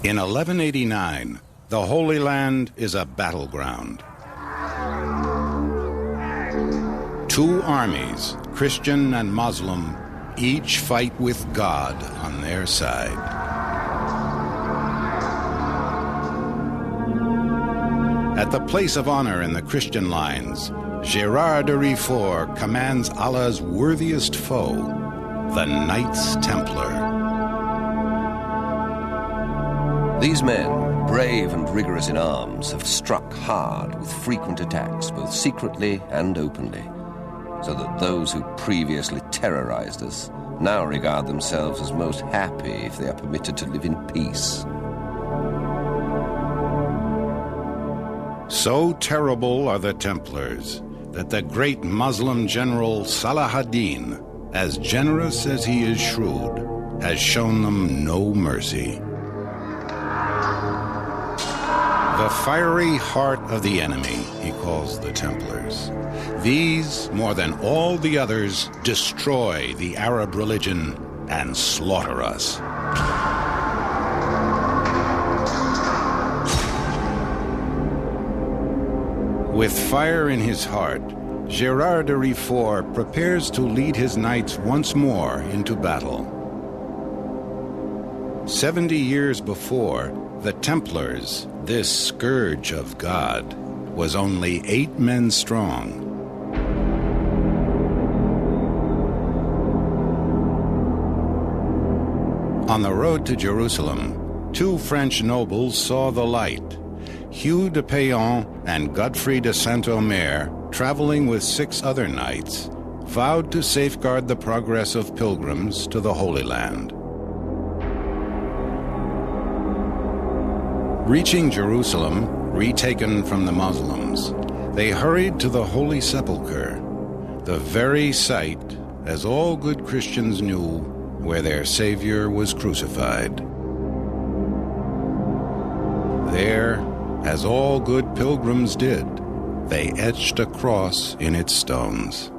In 1189, the Holy Land is a battleground. Two armies, Christian and Muslim, each fight with God on their side. At the place of honor in the Christian lines, Gérard de Riefort commands Allah's worthiest foe, the Knights Templar. These men, brave and rigorous in arms, have struck hard with frequent attacks, both secretly and openly, so that those who previously terrorized us now regard themselves as most happy if they are permitted to live in peace. So terrible are the Templars that the great Muslim general Salah ad-Din, as generous as he is shrewd, has shown them no mercy. The fiery heart of the enemy, he calls the Templars. These, more than all the others, destroy the Arab religion and slaughter us. With fire in his heart, Gérard de Riefort prepares to lead his knights once more into battle. 70 years before, the Templars, this scourge of God, was only 8 men strong. On the road to Jerusalem, 2 French nobles saw the light. Hugh de Payon and Godfrey de Saint-Omer, traveling with 6 other knights, vowed to safeguard the progress of pilgrims to the Holy Land. Reaching Jerusalem, retaken from the Muslims, they hurried to the Holy Sepulchre, the very site, as all good Christians knew, where their Savior was crucified. There, as all good pilgrims did, they etched a cross in its stones.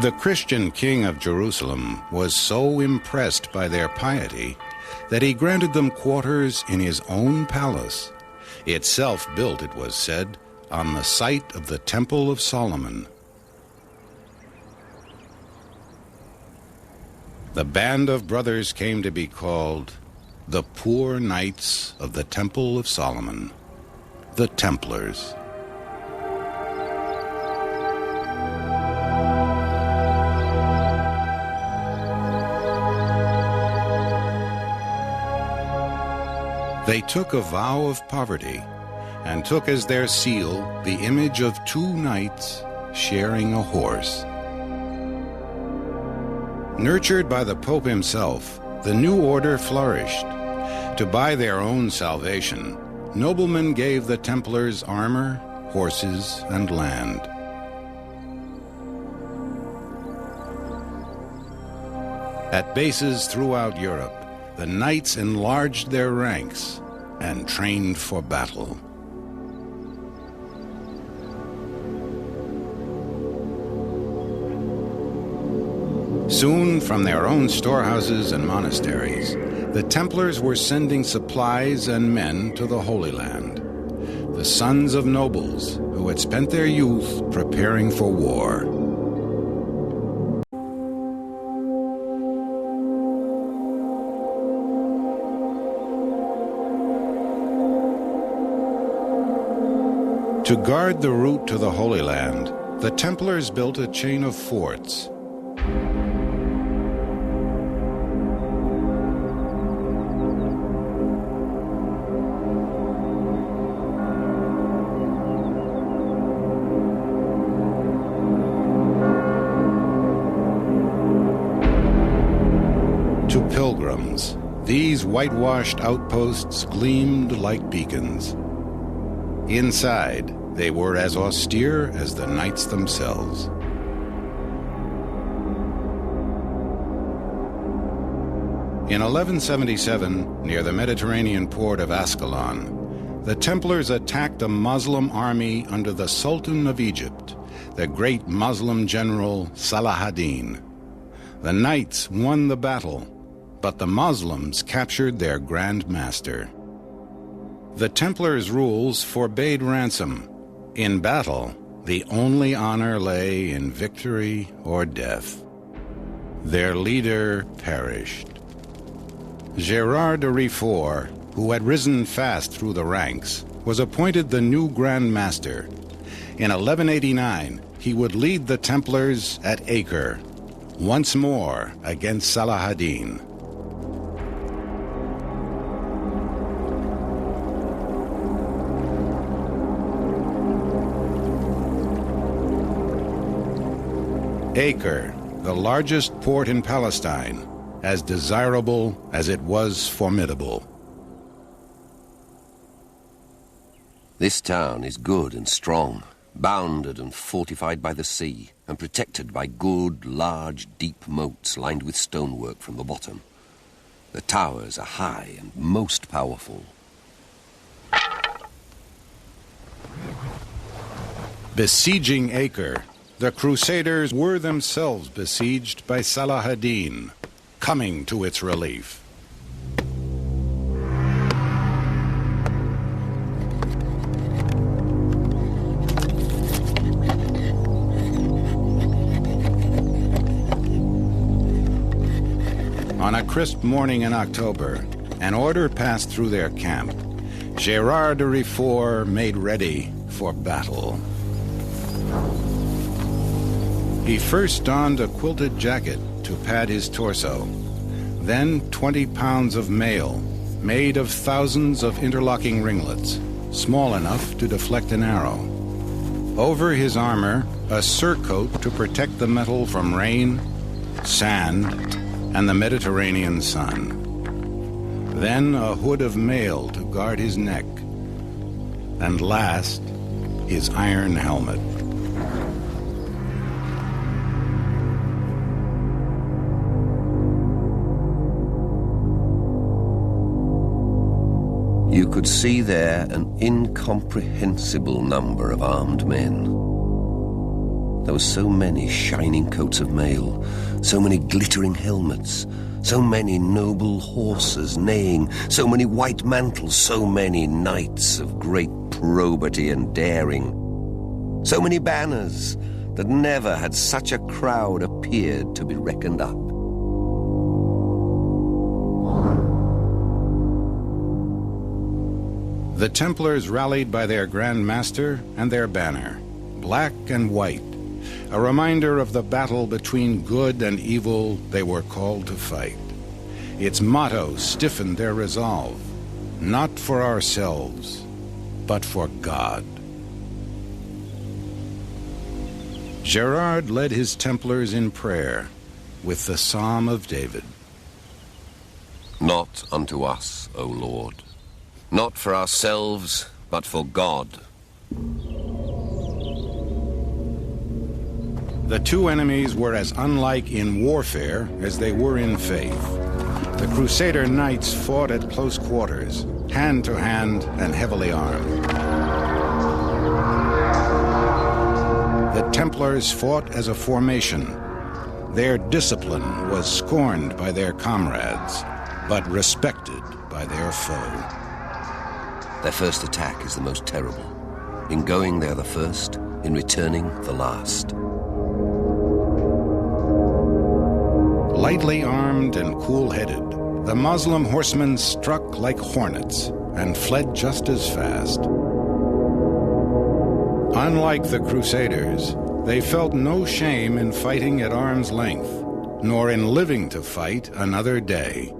The Christian king of Jerusalem was so impressed by their piety that he granted them quarters in his own palace, itself built, it was said, on the site of the Temple of Solomon. The band of brothers came to be called the Poor Knights of the Temple of Solomon, the Templars. They took a vow of poverty and took as their seal the image of 2 knights sharing a horse. Nurtured by the Pope himself, the new order flourished. To buy their own salvation, noblemen gave the Templars armor, horses, and land. At bases throughout Europe, the knights enlarged their ranks and trained for battle. Soon, from their own storehouses and monasteries, the Templars were sending supplies and men to the Holy Land, the sons of nobles who had spent their youth preparing for war. To guard the route to the Holy Land, the Templars built a chain of forts. To pilgrims, these whitewashed outposts gleamed like beacons. Inside, they were as austere as the knights themselves. In 1177, near the Mediterranean port of Ascalon, the Templars attacked a Muslim army under the Sultan of Egypt the great Muslim general Salah-ad-Din. The knights won the battle, but the Muslims captured their Grand Master. The Templars' rules forbade ransom. In battle, the only honor lay in victory or death. Their leader perished. Gérard de Riefort, who had risen fast through the ranks, was appointed the new Grand Master. In 1189, he would lead the Templars at Acre, once more against Salah-ad-Din. Acre, the largest port in Palestine, as desirable as it was formidable. This town is good and strong, bounded and fortified by the sea, and protected by good, large, deep moats lined with stonework from the bottom. The towers are high and most powerful. Besieging Acre, the Crusaders were themselves besieged by Salah-ad-Din, coming to its relief. On a crisp morning in October, an order passed through their camp. Gérard de Riefort made ready for battle. He first donned a quilted jacket to pad his torso, then 20 pounds of mail, made of thousands of interlocking ringlets, small enough to deflect an arrow. Over his armor, a surcoat to protect the metal from rain, sand, and the Mediterranean sun. Then a hood of mail to guard his neck, and last, his iron helmet. You could see there an incomprehensible number of armed men. There were so many shining coats of mail, so many glittering helmets, so many noble horses neighing, so many white mantles, so many knights of great probity and daring, so many banners that never had such a crowd appeared to be reckoned up. The Templars rallied by their Grand Master and their banner, black and white, a reminder of the battle between good and evil they were called to fight. Its motto stiffened their resolve, not for ourselves, but for God. Gérard led his Templars in prayer with the Psalm of David. Not unto us, O Lord, not for ourselves, but for God. The two enemies were as unlike in warfare as they were in faith. The Crusader knights fought at close quarters, hand to hand and heavily armed. The Templars fought as a formation. Their discipline was scorned by their comrades, but respected by their foe. Their first attack is the most terrible. In going, they're the first. In returning, the last. Lightly armed and cool-headed, the Muslim horsemen struck like hornets and fled just as fast. Unlike the Crusaders, they felt no shame in fighting at arm's length, nor in living to fight another day.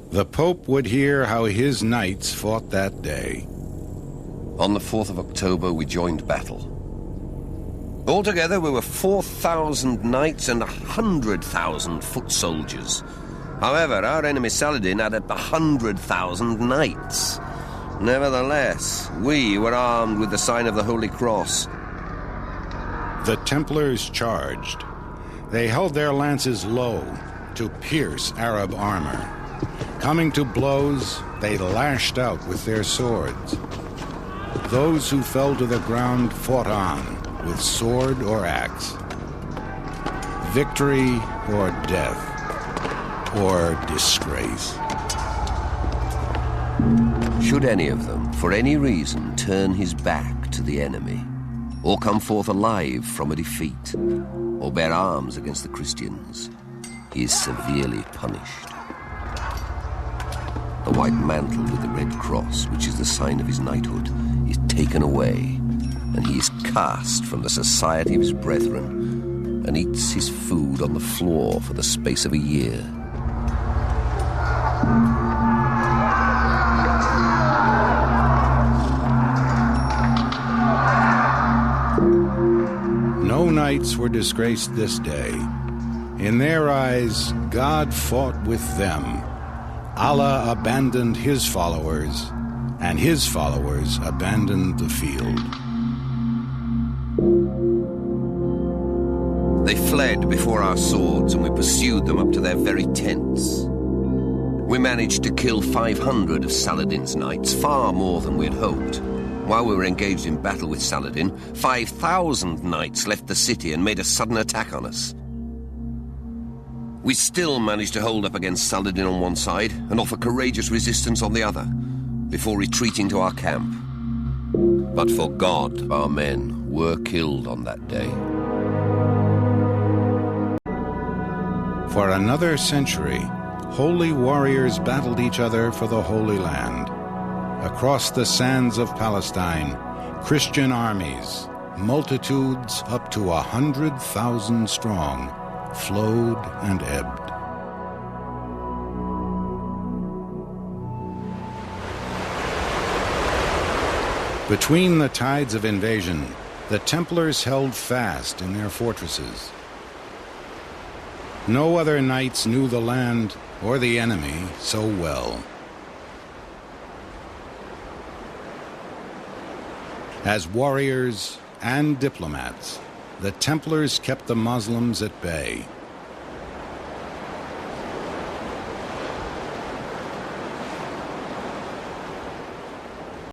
The Pope would hear how his knights fought that day. On the 4th of October, we joined battle. Altogether, we were 4,000 knights and 100,000 foot soldiers. However, our enemy Saladin had 100,000 knights. Nevertheless, we were armed with the sign of the Holy Cross. The Templars charged. They held their lances low to pierce Arab armor. Coming to blows, They lashed out with their swords. Those who fell to the ground fought on with sword or axe. Victory or death, or disgrace. Should any of them, for any reason, turn his back to the enemy, or come forth alive from a defeat, or bear arms against the Christians, he is severely punished. The white mantle with the red cross, which is the sign of his knighthood, is taken away, and he is cast from the society of his brethren, and eats his food on the floor for the space of a year. No knights were disgraced this day. In their eyes, God fought with them. Allah abandoned his followers, and his followers abandoned the field. They fled before our swords, and we pursued them up to their very tents. We managed to kill 500 of Saladin's knights, far more than we had hoped. While we were engaged in battle with Saladin, 5,000 knights left the city and made a sudden attack on us. We still managed to hold up against Saladin on one side and offer courageous resistance on the other, before retreating to our camp. But for God, our men were killed on that day. For another century, holy warriors battled each other for the Holy Land. Across the sands of Palestine, Christian armies, multitudes up to 100,000 strong, flowed and ebbed. Between the tides of invasion, the Templars held fast in their fortresses. No other knights knew the land or the enemy so well. As warriors and diplomats, the Templars kept the Muslims at bay.